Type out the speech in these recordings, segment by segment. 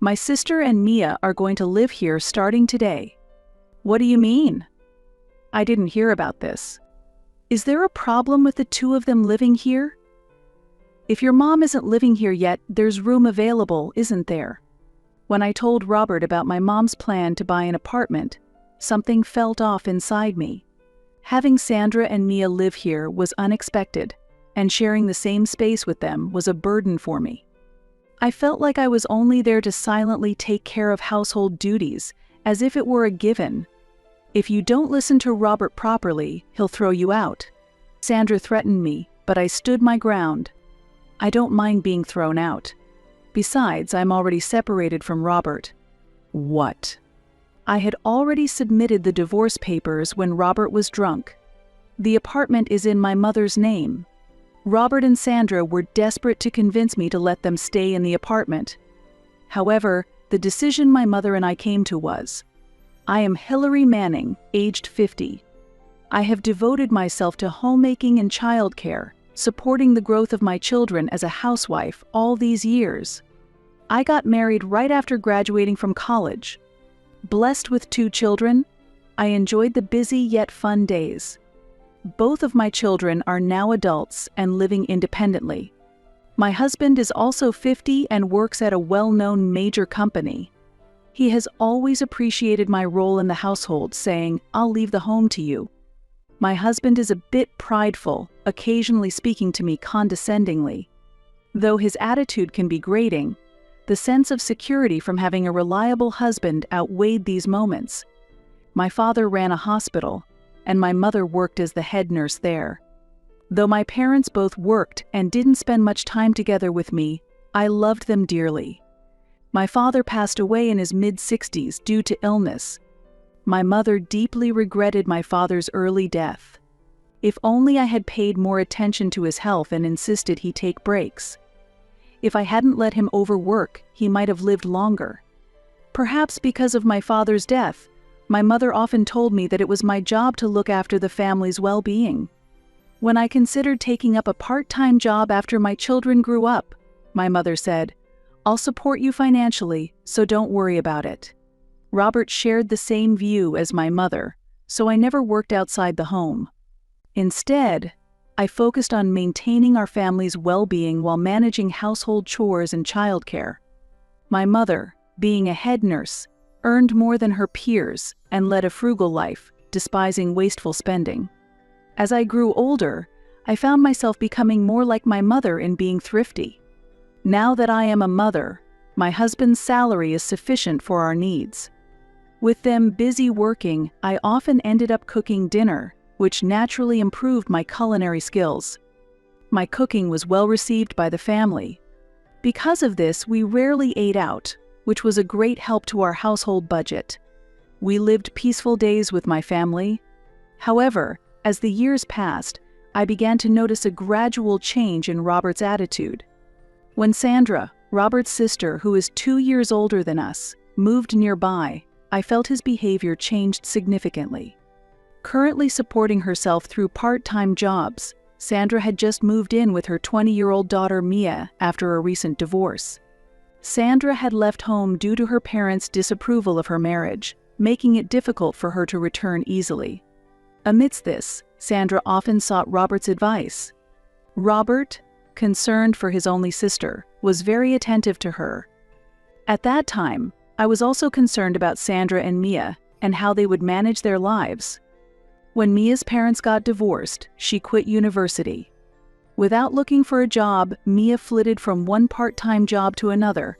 My sister and Mia are going to live here starting today." "What do you mean?" "I didn't hear about this." "Is there a problem with the two of them living here?" "If your mom isn't living here yet, there's room available, isn't there?" When I told Robert about my mom's plan to buy an apartment, something felt off inside me. Having Sandra and Mia live here was unexpected, and sharing the same space with them was a burden for me. I felt like I was only there to silently take care of household duties, as if it were a given. "If you don't listen to Robert properly, he'll throw you out." Sandra threatened me, but I stood my ground. I don't mind being thrown out. Besides, I'm already separated from Robert. What? I had already submitted the divorce papers when Robert was drunk. The apartment is in my mother's name. Robert and Sandra were desperate to convince me to let them stay in the apartment. However, the decision my mother and I came to was, I am Hillary Manning, aged 50. I have devoted myself to homemaking and childcare, supporting the growth of my children as a housewife all these years. I got married right after graduating from college. Blessed with 2 children, I enjoyed the busy yet fun days. Both of my children are now adults and living independently. My husband is also 50 and works at a well-known major company. He has always appreciated my role in the household, saying, "I'll leave the home to you." My husband is a bit prideful, occasionally speaking to me condescendingly. Though his attitude can be grating, the sense of security from having a reliable husband outweighed these moments. My father ran a hospital, and my mother worked as the head nurse there. Though my parents both worked and didn't spend much time together with me, I loved them dearly. My father passed away in his mid-60s due to illness. My mother deeply regretted my father's early death. If only I had paid more attention to his health and insisted he take breaks. If I hadn't let him overwork, he might have lived longer. Perhaps because of my father's death, my mother often told me that it was my job to look after the family's well-being. When I considered taking up a part-time job after my children grew up, my mother said, "I'll support you financially, so don't worry about it." Robert shared the same view as my mother, so I never worked outside the home. Instead, I focused on maintaining our family's well-being while managing household chores and childcare. My mother, being a head nurse, earned more than her peers and led a frugal life, despising wasteful spending. As I grew older, I found myself becoming more like my mother in being thrifty. Now that I am a mother, my husband's salary is sufficient for our needs. With them busy working, I often ended up cooking dinner, which naturally improved my culinary skills. My cooking was well received by the family. Because of this, we rarely ate out, which was a great help to our household budget. We lived peaceful days with my family. However, as the years passed, I began to notice a gradual change in Robert's attitude. When Sandra, Robert's sister, who is 2 years older than us, moved nearby, I felt his behavior changed significantly. Currently supporting herself through part-time jobs, Sandra had just moved in with her 20-year-old daughter Mia after a recent divorce. Sandra had left home due to her parents' disapproval of her marriage, making it difficult for her to return easily. Amidst this, Sandra often sought Robert's advice. Robert, concerned for his only sister, was very attentive to her. At that time, I was also concerned about Sandra and Mia and how they would manage their lives. When Mia's parents got divorced, she quit university. Without looking for a job, Mia flitted from one part-time job to another.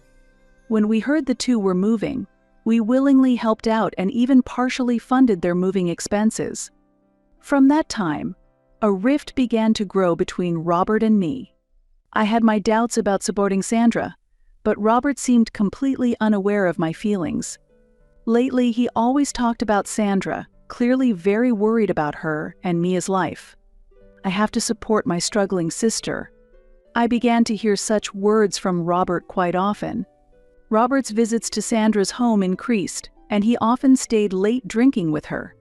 When we heard the two were moving, we willingly helped out and even partially funded their moving expenses. From that time, a rift began to grow between Robert and me. I had my doubts about supporting Sandra, but Robert seemed completely unaware of my feelings. Lately, he always talked about Sandra, clearly very worried about her and Mia's life. I have to support my struggling sister. I began to hear such words from Robert quite often. Robert's visits to Sandra's home increased, and he often stayed late drinking with her.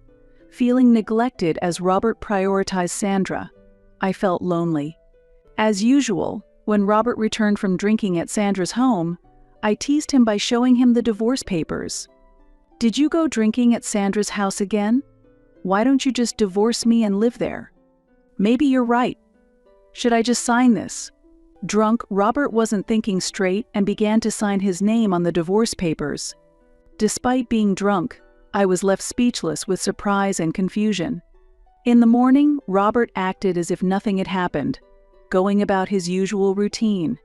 Feeling neglected as Robert prioritized Sandra, I felt lonely. As usual, when Robert returned from drinking at Sandra's home, I teased him by showing him the divorce papers. "Did you go drinking at Sandra's house again? Why don't you just divorce me and live there? Maybe you're right. Should I just sign this?" Drunk, Robert wasn't thinking straight and began to sign his name on the divorce papers. Despite being drunk, I was left speechless with surprise and confusion. In the morning, Robert acted as if nothing had happened, going about his usual routine.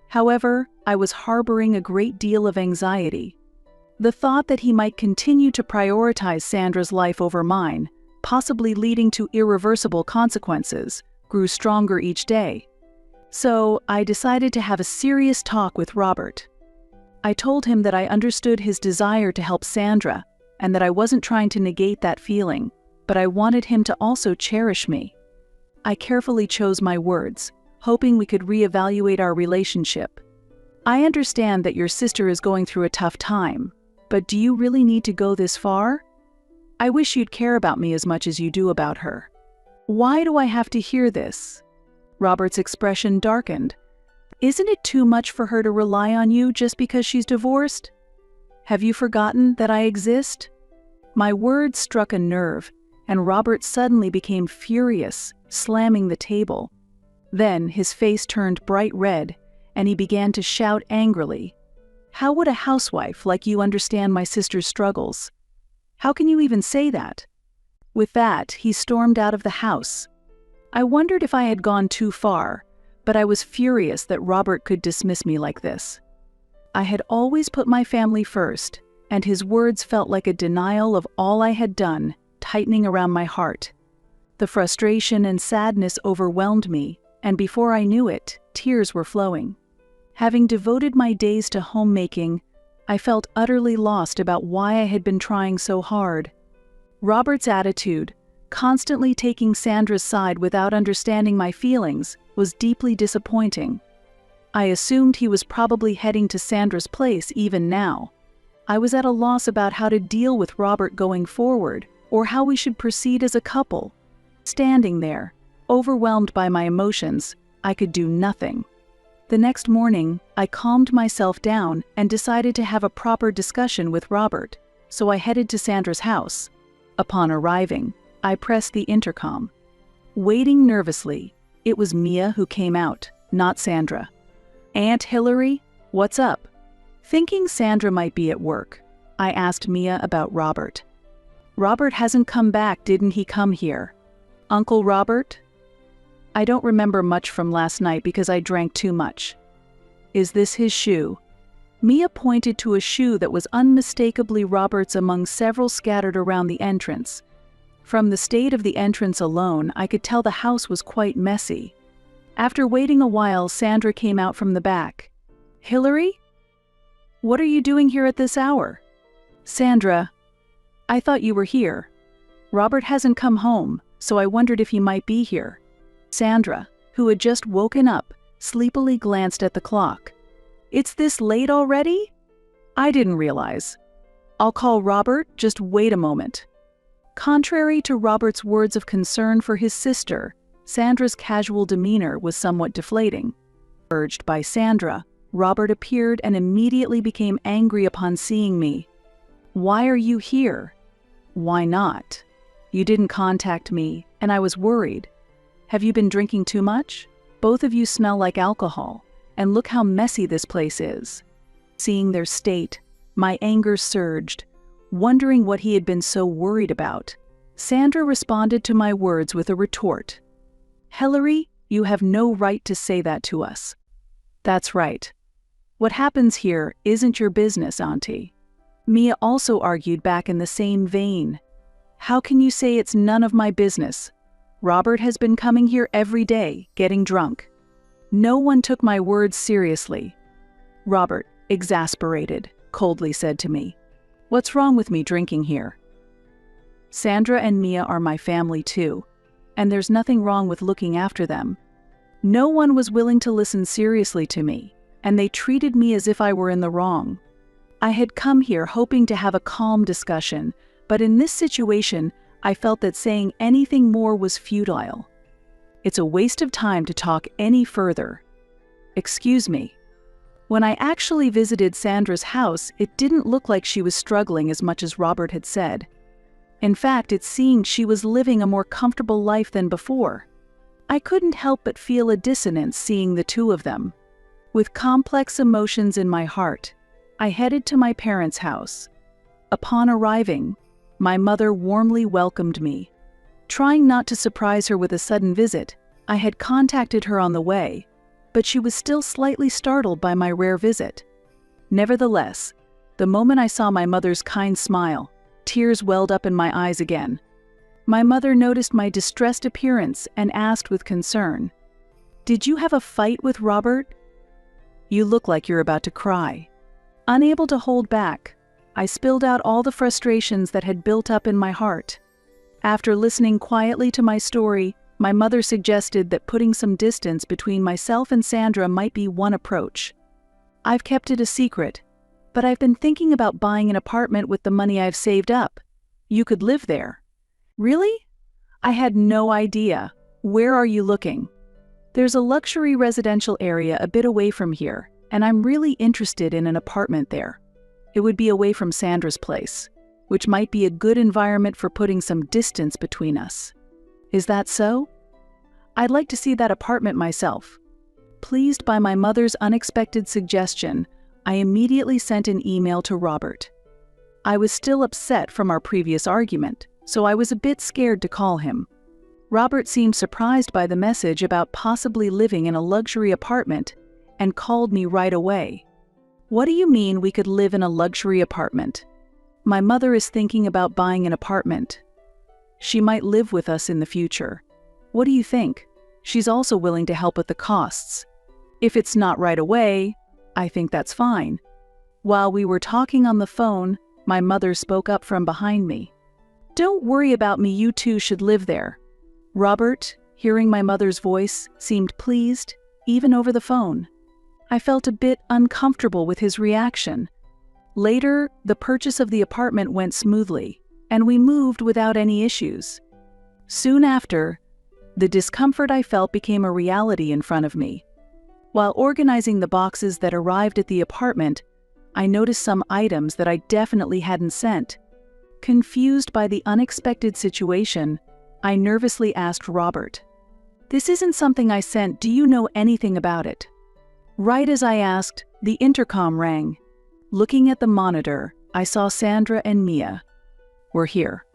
However, I was harboring a great deal of anxiety. The thought that he might continue to prioritize Sandra's life over mine, possibly leading to irreversible consequences, grew stronger each day. So, I decided to have a serious talk with Robert. I told him that I understood his desire to help Sandra and that I wasn't trying to negate that feeling, but I wanted him to also cherish me. I carefully chose my words, hoping we could reevaluate our relationship. "I understand that your sister is going through a tough time, but do you really need to go this far? I wish you'd care about me as much as you do about her." "Why do I have to hear this?" Robert's expression darkened. "Isn't it too much for her to rely on you just because she's divorced? Have you forgotten that I exist?" My words struck a nerve, and Robert suddenly became furious, slamming the table. Then his face turned bright red, and he began to shout angrily, "How would a housewife like you understand my sister's struggles? How can you even say that?" With that, he stormed out of the house. I wondered if I had gone too far, but I was furious that Robert could dismiss me like this. I had always put my family first, and his words felt like a denial of all I had done, tightening around my heart. The frustration and sadness overwhelmed me, and before I knew it, tears were flowing. Having devoted my days to homemaking, I felt utterly lost about why I had been trying so hard. Robert's attitude, constantly taking Sandra's side without understanding my feelings, was deeply disappointing. I assumed he was probably heading to Sandra's place even now. I was at a loss about how to deal with Robert going forward, or how we should proceed as a couple. Standing there, overwhelmed by my emotions, I could do nothing. The next morning, I calmed myself down and decided to have a proper discussion with Robert, so I headed to Sandra's house. Upon arriving, I pressed the intercom. Waiting nervously, it was Mia who came out, not Sandra. "Aunt Hillary, what's up?" Thinking Sandra might be at work, I asked Mia about Robert. "Robert hasn't come back, didn't he come here?" "Uncle Robert?" "I don't remember much from last night because I drank too much." "Is this his shoe?" Mia pointed to a shoe that was unmistakably Robert's among several scattered around the entrance. From the state of the entrance alone, I could tell the house was quite messy. After waiting a while, Sandra came out from the back. "Hillary? What are you doing here at this hour?" "Sandra, I thought you were here. Robert hasn't come home, so I wondered if he might be here." Sandra, who had just woken up, sleepily glanced at the clock. "It's this late already? I didn't realize. I'll call Robert, just wait a moment." Contrary to Robert's words of concern for his sister, Sandra's casual demeanor was somewhat deflating. Urged by Sandra, Robert appeared and immediately became angry upon seeing me. "Why are you here?" "Why not? You didn't contact me, and I was worried. Have you been drinking too much? Both of you smell like alcohol, and look how messy this place is." Seeing their state, my anger surged. Wondering what he had been so worried about, Sandra responded to my words with a retort. "Hillary, you have no right to say that to us." "That's right. What happens here isn't your business, Auntie." Mia also argued back in the same vein. "How can you say it's none of my business? Robert has been coming here every day, getting drunk." No one took my words seriously. Robert, exasperated, coldly said to me, "What's wrong with me drinking here? Sandra and Mia are my family too, and there's nothing wrong with looking after them." No one was willing to listen seriously to me, and they treated me as if I were in the wrong. I had come here hoping to have a calm discussion, but in this situation, I felt that saying anything more was futile. "It's a waste of time to talk any further." "Excuse me." When I actually visited Sandra's house, it didn't look like she was struggling as much as Robert had said. In fact, it seemed she was living a more comfortable life than before. I couldn't help but feel a dissonance seeing the two of them. With complex emotions in my heart, I headed to my parents' house. Upon arriving, my mother warmly welcomed me. Trying not to surprise her with a sudden visit, I had contacted her on the way, but she was still slightly startled by my rare visit. Nevertheless, the moment I saw my mother's kind smile, tears welled up in my eyes again. My mother noticed my distressed appearance and asked with concern, "Did you have a fight with Robert? You look like you're about to cry." Unable to hold back, I spilled out all the frustrations that had built up in my heart. After listening quietly to my story, my mother suggested that putting some distance between myself and Sandra might be one approach. "I've kept it a secret, but I've been thinking about buying an apartment with the money I've saved up. You could live there." "Really? I had no idea. Where are you looking?" "There's a luxury residential area a bit away from here, and I'm really interested in an apartment there. It would be away from Sandra's place, which might be a good environment for putting some distance between us." "Is that so? I'd like to see that apartment myself." Pleased by my mother's unexpected suggestion, I immediately sent an email to Robert. I was still upset from our previous argument, so I was a bit scared to call him. Robert seemed surprised by the message about possibly living in a luxury apartment and called me right away. "What do you mean we could live in a luxury apartment? My mother is thinking about buying an apartment. She might live with us in the future. What do you think? She's also willing to help with the costs. If it's not right away, I think that's fine." While we were talking on the phone, my mother spoke up from behind me. "Don't worry about me, you two should live there." Robert, hearing my mother's voice, seemed pleased, even over the phone. I felt a bit uncomfortable with his reaction. Later, the purchase of the apartment went smoothly, and we moved without any issues. Soon after, the discomfort I felt became a reality in front of me. While organizing the boxes that arrived at the apartment, I noticed some items that I definitely hadn't sent. Confused by the unexpected situation, I nervously asked Robert, "This isn't something I sent. Do you know anything about it?" Right as I asked, the intercom rang. Looking at the monitor, I saw Sandra and Mia. "We're here.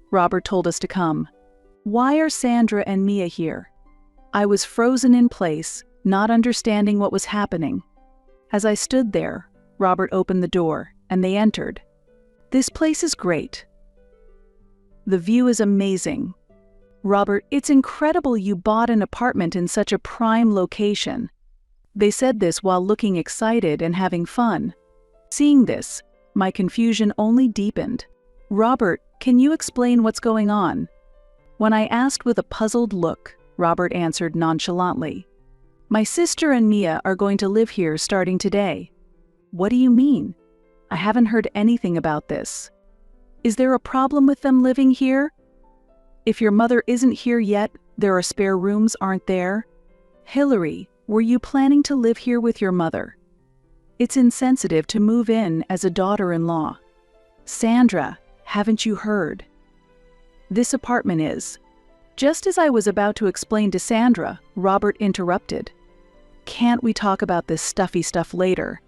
Robert told us to come." "Why are Sandra and Mia here?" I was frozen in place, not understanding what was happening. As I stood there, Robert opened the door, and they entered. "This place is great. The view is amazing. Robert, it's incredible you bought an apartment in such a prime location." They said this while looking excited and having fun. Seeing this, my confusion only deepened. "Robert, can you explain what's going on?" When I asked with a puzzled look, Robert answered nonchalantly, "My sister and Mia are going to live here starting today." "What do you mean? I haven't heard anything about this. Is there a problem with them living here? If your mother isn't here yet, there are spare rooms, aren't there? Hillary, were you planning to live here with your mother? It's insensitive to move in as a daughter-in-law. Sandra, haven't you heard? This apartment is." Just as I was about to explain to Sandra, Robert interrupted. "Can't we talk about this stuffy stuff later?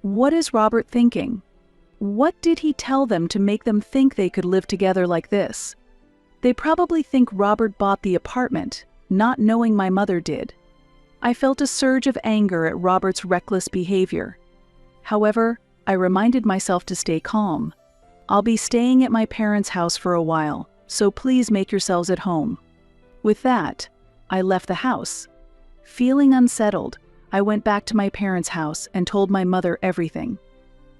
What is Robert thinking? What did he tell them to make them think they could live together like this? They probably think Robert bought the apartment, not knowing my mother did." I felt a surge of anger at Robert's reckless behavior. However, I reminded myself to stay calm. "I'll be staying at my parents' house for a while, so please make yourselves at home." With that, I left the house. Feeling unsettled, I went back to my parents' house and told my mother everything.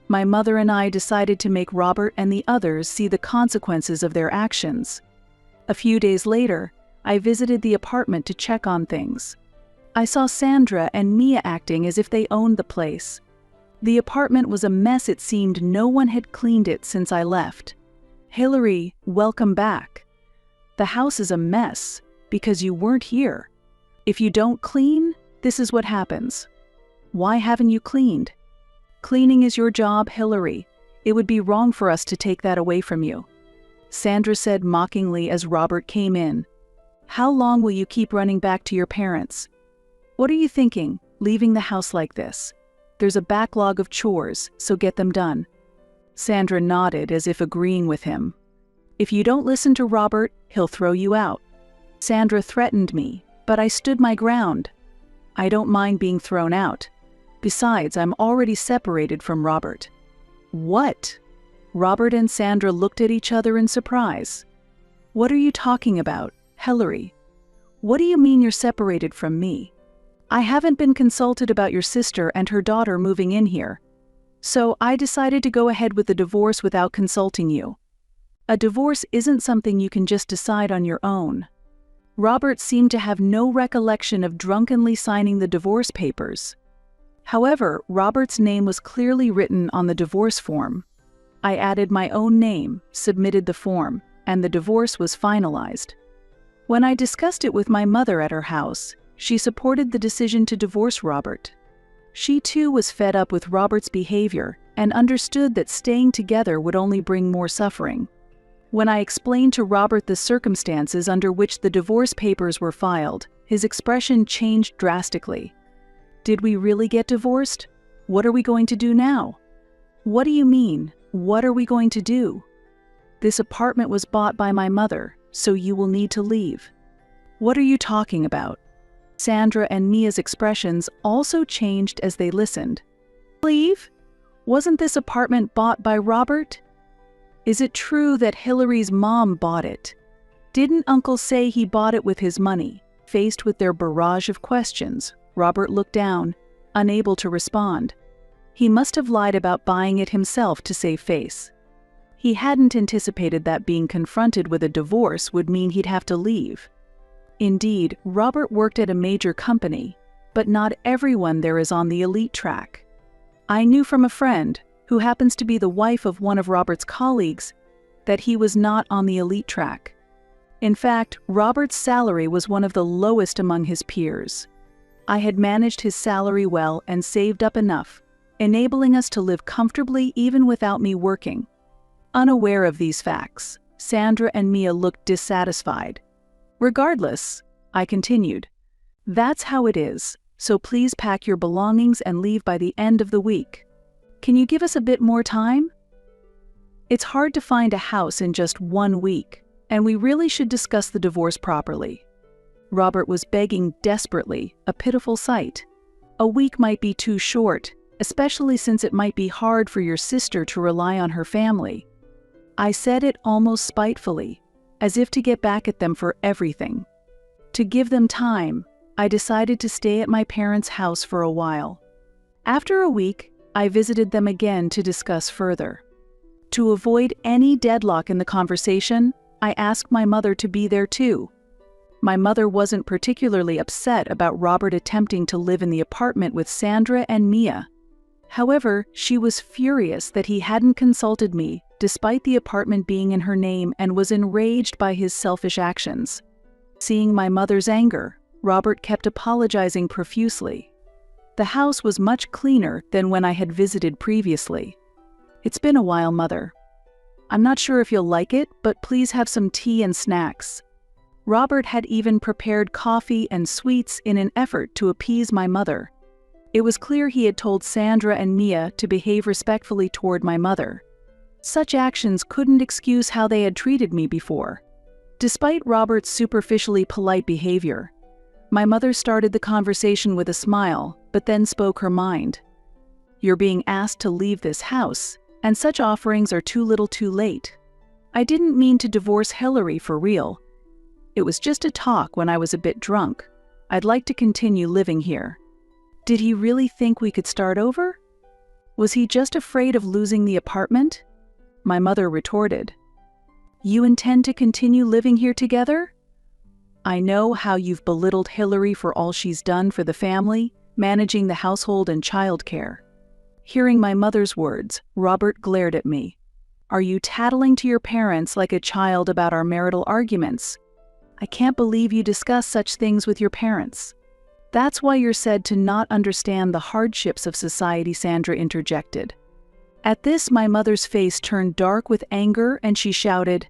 My mother and I decided to make Robert and the others see the consequences of their actions. A few days later, I visited the apartment to check on things. I saw Sandra and Mia acting as if they owned the place. The apartment was a mess. It seemed no one had cleaned it since I left. "Hillary, welcome back. The house is a mess because you weren't here. If you don't clean, this is what happens." Why haven't you cleaned? Cleaning is your job, Hillary. It would be wrong for us to take that away from you. Sandra said mockingly as Robert came in. How long will you keep running back to your parents? What are you thinking, leaving the house like this? There's a backlog of chores, so get them done. Sandra nodded as if agreeing with him. If you don't listen to Robert, he'll throw you out. Sandra threatened me, but I stood my ground. I don't mind being thrown out. Besides, I'm already separated from Robert. What? Robert and Sandra looked at each other in surprise. What are you talking about, Hillary? What do you mean you're separated from me? I haven't been consulted about your sister and her daughter moving in here. So I decided to go ahead with the divorce without consulting you. A divorce isn't something you can just decide on your own. Robert seemed to have no recollection of drunkenly signing the divorce papers. However, Robert's name was clearly written on the divorce form. I added my own name, submitted the form, and the divorce was finalized. When I discussed it with my mother at her house, she supported the decision to divorce Robert. She too was fed up with Robert's behavior and understood that staying together would only bring more suffering. When I explained to Robert the circumstances under which the divorce papers were filed, his expression changed drastically. Did we really get divorced? What are we going to do now? What do you mean? What are we going to do? This apartment was bought by my mother, so you will need to leave. What are you talking about? Sandra and Mia's expressions also changed as they listened. Leave? Wasn't this apartment bought by Robert? Is it true that Hillary's mom bought it? Didn't Uncle say he bought it with his money? Faced with their barrage of questions, Robert looked down, unable to respond. He must have lied about buying it himself to save face. He hadn't anticipated that being confronted with a divorce would mean he'd have to leave. Indeed, Robert worked at a major company, but not everyone there is on the elite track. I knew from a friend, who happens to be the wife of one of Robert's colleagues, that he was not on the elite track. In fact, Robert's salary was one of the lowest among his peers. I had managed his salary well and saved up enough, enabling us to live comfortably even without me working. Unaware of these facts, Sandra and Mia looked dissatisfied. Regardless, I continued, that's how it is, so please pack your belongings and leave by the end of the week. Can you give us a bit more time? It's hard to find a house in just 1 week, and we really should discuss the divorce properly. Robert was begging desperately, a pitiful sight. A week might be too short, especially since it might be hard for your sister to rely on her family. I said it almost spitefully, as if to get back at them for everything. To give them time, I decided to stay at my parents' house for a while. After a week, I visited them again to discuss further. To avoid any deadlock in the conversation, I asked my mother to be there too. My mother wasn't particularly upset about Robert attempting to live in the apartment with Sandra and Mia. However, she was furious that he hadn't consulted me, despite the apartment being in her name, and was enraged by his selfish actions. Seeing my mother's anger, Robert kept apologizing profusely. The house was much cleaner than when I had visited previously. It's been a while, Mother. I'm not sure if you'll like it, but please have some tea and snacks. Robert had even prepared coffee and sweets in an effort to appease my mother. It was clear he had told Sandra and Mia to behave respectfully toward my mother. Such actions couldn't excuse how they had treated me before. Despite Robert's superficially polite behavior, my mother started the conversation with a smile, but then spoke her mind. You're being asked to leave this house, and such offerings are too little too late. I didn't mean to divorce Hillary for real. It was just a talk when I was a bit drunk. I'd like to continue living here. Did he really think we could start over? Was he just afraid of losing the apartment? My mother retorted. You intend to continue living here together? I know how you've belittled Hillary for all she's done for the family, managing the household and childcare. Hearing my mother's words, Robert glared at me. Are you tattling to your parents like a child about our marital arguments? I can't believe you discuss such things with your parents. That's why you're said to not understand the hardships of society, Sandra interjected. At this, my mother's face turned dark with anger and she shouted,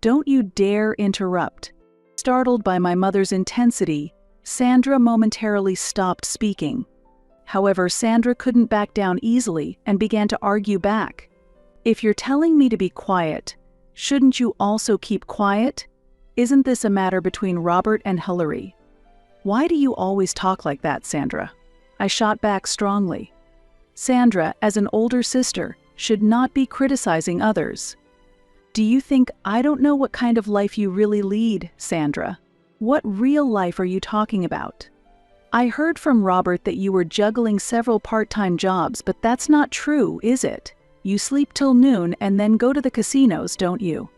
"Don't you dare interrupt." Startled by my mother's intensity, Sandra momentarily stopped speaking. However, Sandra couldn't back down easily and began to argue back. "If you're telling me to be quiet, shouldn't you also keep quiet? Isn't this a matter between Robert and Hillary?" "Why do you always talk like that, Sandra?" I shot back strongly. Sandra, as an older sister, should not be criticizing others. "Do you think I don't know what kind of life you really lead, Sandra? What real life are you talking about? I heard from Robert that you were juggling several part-time jobs, but that's not true, is it? You sleep till noon and then go to the casinos, don't you?"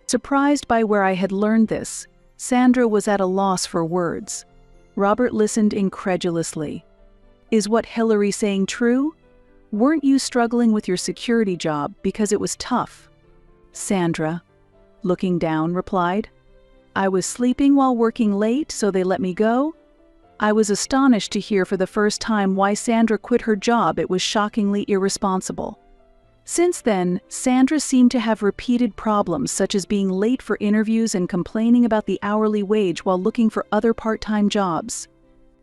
Surprised by where I had learned this, Sandra was at a loss for words. Robert listened incredulously. "Is what Hillary saying true? Weren't you struggling with your security job because it was tough?" Sandra, looking down, replied, "I was sleeping while working late, so they let me go." I was astonished to hear for the first time why Sandra quit her job. It was shockingly irresponsible. Since then, Sandra seemed to have repeated problems such as being late for interviews and complaining about the hourly wage while looking for other part-time jobs.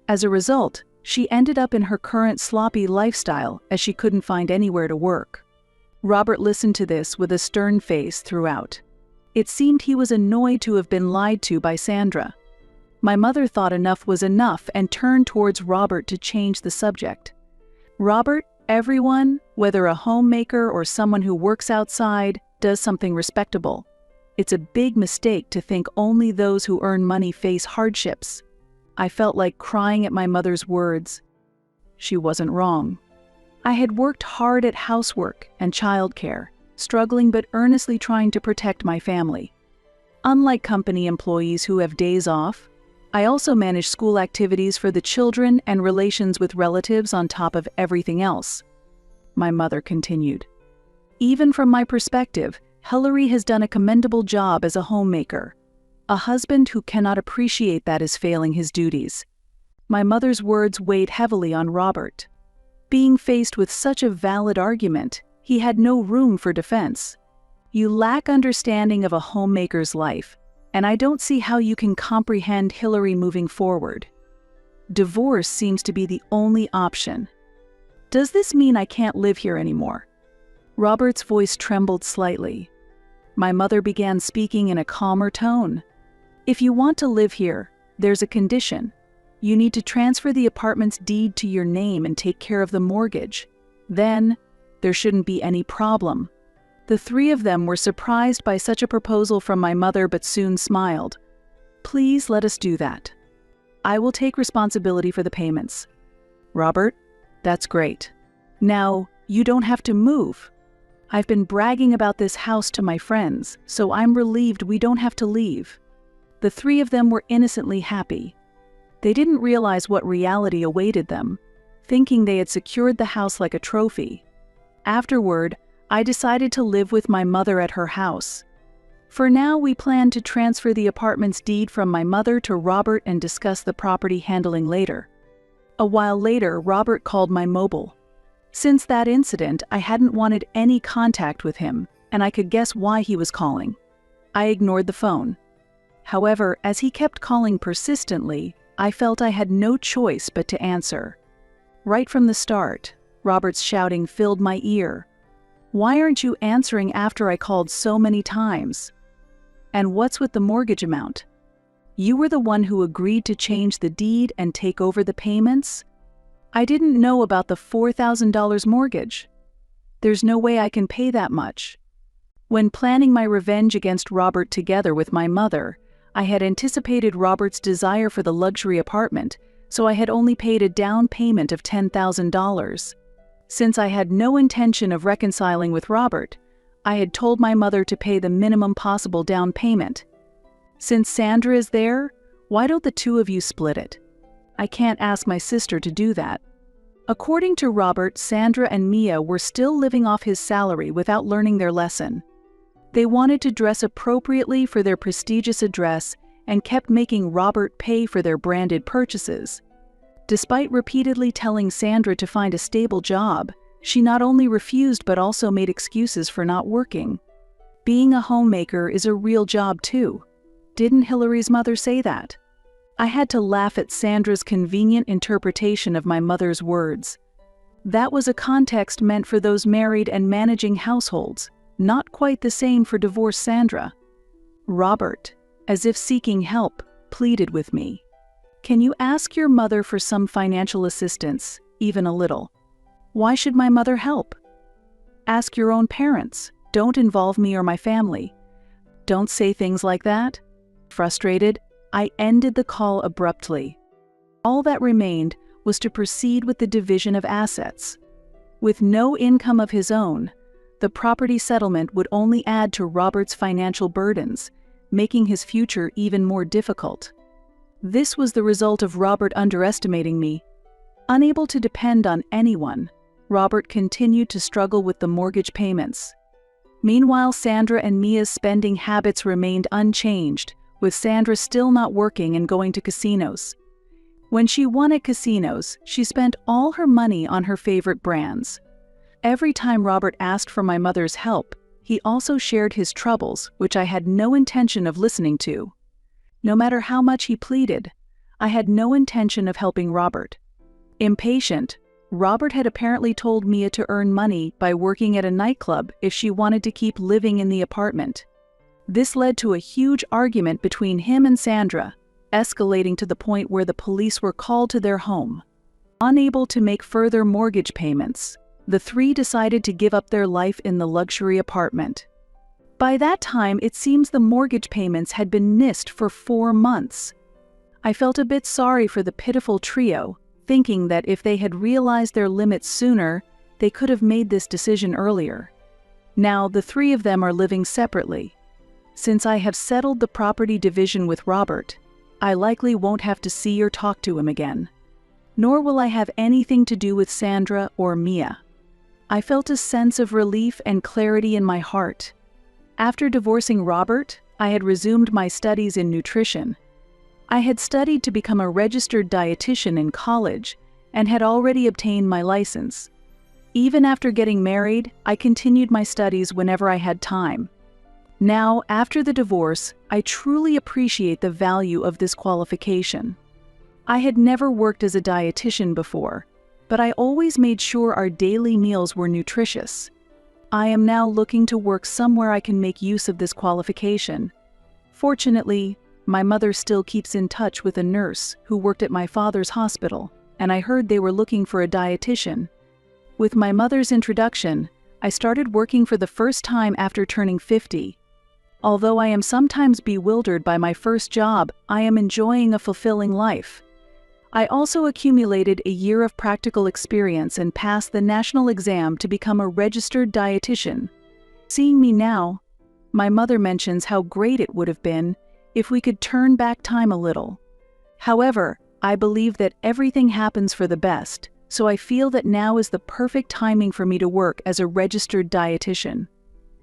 As a result, she ended up in her current sloppy lifestyle as she couldn't find anywhere to work. Robert listened to this with a stern face throughout. It seemed he was annoyed to have been lied to by Sandra. My mother thought enough was enough and turned towards Robert to change the subject. "Robert, everyone, whether a homemaker or someone who works outside, does something respectable. It's a big mistake to think only those who earn money face hardships." I felt like crying at my mother's words. She wasn't wrong. I had worked hard at housework and childcare, struggling but earnestly trying to protect my family. Unlike company employees who have days off, I also manage school activities for the children and relations with relatives on top of everything else. My mother continued. "Even from my perspective, Hillary has done a commendable job as a homemaker. A husband who cannot appreciate that is failing his duties." My mother's words weighed heavily on Robert. Being faced with such a valid argument, he had no room for defense. "You lack understanding of a homemaker's life, and I don't see how you can comprehend Hillary moving forward. Divorce seems to be the only option. Does this mean I can't live here anymore?" Robert's voice trembled slightly. My mother began speaking in a calmer tone. "If you want to live here, there's a condition. You need to transfer the apartment's deed to your name and take care of the mortgage. Then, there shouldn't be any problem." The three of them were surprised by such a proposal from my mother but soon smiled. "Please let us do that. I will take responsibility for the payments." "Robert, that's great. Now, you don't have to move. I've been bragging about this house to my friends, so I'm relieved we don't have to leave." The three of them were innocently happy. They didn't realize what reality awaited them, thinking they had secured the house like a trophy. Afterward, I decided to live with my mother at her house. For now, we plan to transfer the apartment's deed from my mother to Robert and discuss the property handling later. A while later, Robert called my mobile. Since that incident, I hadn't wanted any contact with him, and I could guess why he was calling. I ignored the phone. However, as he kept calling persistently, I felt I had no choice but to answer. Right from the start, Robert's shouting filled my ear. "Why aren't you answering after I called so many times? And what's with the mortgage amount? You were the one who agreed to change the deed and take over the payments? I didn't know about the $4,000 mortgage. There's no way I can pay that much." When planning my revenge against Robert together with my mother, I had anticipated Robert's desire for the luxury apartment, so I had only paid a down payment of $10,000. Since I had no intention of reconciling with Robert, I had told my mother to pay the minimum possible down payment. "Since Sandra is there, why don't the two of you split it? I can't ask my sister to do that." According to Robert, Sandra and Mia were still living off his salary without learning their lesson. They wanted to dress appropriately for their prestigious address and kept making Robert pay for their branded purchases. Despite repeatedly telling Sandra to find a stable job, she not only refused but also made excuses for not working. Being a homemaker is a real job too. Didn't Hillary's mother say that? I had to laugh at Sandra's convenient interpretation of my mother's words. That was a context meant for those married and managing households, not quite the same for divorced Sandra. Robert, as if seeking help, pleaded with me. Can you ask your mother for some financial assistance, even a little? Why should my mother help? Ask your own parents. Don't involve me or my family. Don't say things like that. Frustrated, I ended the call abruptly. All that remained was to proceed with the division of assets. With no income of his own, the property settlement would only add to Robert's financial burdens, making his future even more difficult. This was the result of Robert underestimating me. Unable to depend on anyone, Robert continued to struggle with the mortgage payments. Meanwhile, Sandra and Mia's spending habits remained unchanged, with Sandra still not working and going to casinos. When she won at casinos, she spent all her money on her favorite brands. Every time Robert asked for my mother's help, he also shared his troubles, which I had no intention of listening to. No matter how much he pleaded, I had no intention of helping Robert. Impatient, Robert had apparently told Mia to earn money by working at a nightclub if she wanted to keep living in the apartment. This led to a huge argument between him and Sandra, escalating to the point where the police were called to their home. Unable to make further mortgage payments, the three decided to give up their life in the luxury apartment. By that time, it seems the mortgage payments had been missed for 4 months. I felt a bit sorry for the pitiful trio, thinking that if they had realized their limits sooner, they could have made this decision earlier. Now, the three of them are living separately. Since I have settled the property division with Robert, I likely won't have to see or talk to him again. Nor will I have anything to do with Sandra or Mia. I felt a sense of relief and clarity in my heart. After divorcing Robert, I had resumed my studies in nutrition. I had studied to become a registered dietitian in college and had already obtained my license. Even after getting married, I continued my studies whenever I had time. Now, after the divorce, I truly appreciate the value of this qualification. I had never worked as a dietitian before, but I always made sure our daily meals were nutritious. I am now looking to work somewhere I can make use of this qualification. Fortunately, my mother still keeps in touch with a nurse who worked at my father's hospital, and I heard they were looking for a dietitian. With my mother's introduction, I started working for the first time after turning 50. Although I am sometimes bewildered by my first job, I am enjoying a fulfilling life. I also accumulated a year of practical experience and passed the national exam to become a registered dietitian. Seeing me now, my mother mentions how great it would have been if we could turn back time a little. However, I believe that everything happens for the best, so I feel that now is the perfect timing for me to work as a registered dietitian.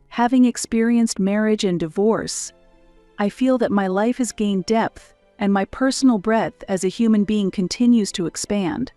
Having experienced marriage and divorce, I feel that my life has gained depth and my personal breadth as a human being continues to expand.